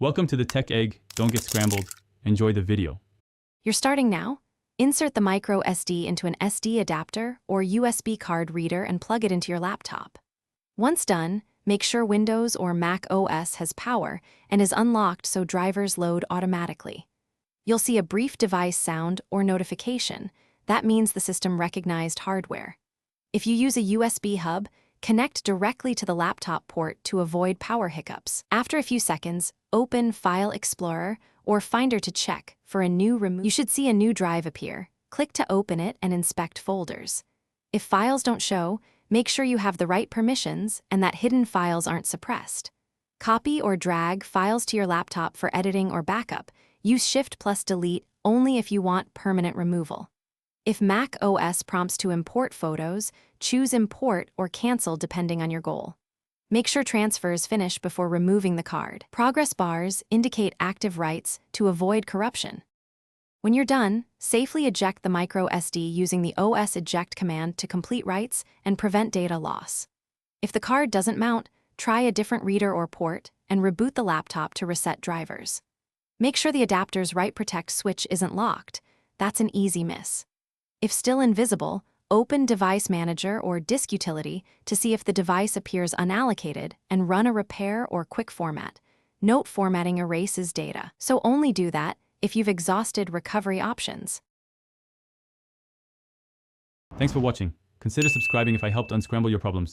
Welcome to the Tech Egg. Don't get scrambled. Enjoy the video. You're starting now? Insert the micro SD into an SD adapter or USB card reader and plug it into your laptop. Once done, make sure Windows or Mac OS has power and is unlocked so drivers load automatically. You'll see a brief device sound or notification. That means the system recognized hardware. If you use a USB hub, connect directly to the laptop port to avoid power hiccups. After a few seconds, open File Explorer or Finder to check for a new You should see a new drive appear. Click to open it and inspect folders. If files don't show, make sure you have the right permissions and that hidden files aren't suppressed. Copy or drag files to your laptop for editing or backup. Use Shift+Delete only if you want permanent removal. If Mac OS prompts to import photos, choose Import or Cancel depending on your goal. Make sure transfers finish before removing the card. Progress bars indicate active writes to avoid corruption. When you're done, safely eject the micro SD using the OS eject command to complete writes and prevent data loss. If the card doesn't mount, try a different reader or port and reboot the laptop to reset drivers. Make sure the adapter's write protect switch isn't locked. That's an easy miss. If still invisible, open Device Manager or Disk Utility to see if the device appears unallocated and run a repair or quick format. Note formatting erases data, so only do that if you've exhausted recovery options. Thanks for watching. Consider subscribing if I helped unscramble your problems.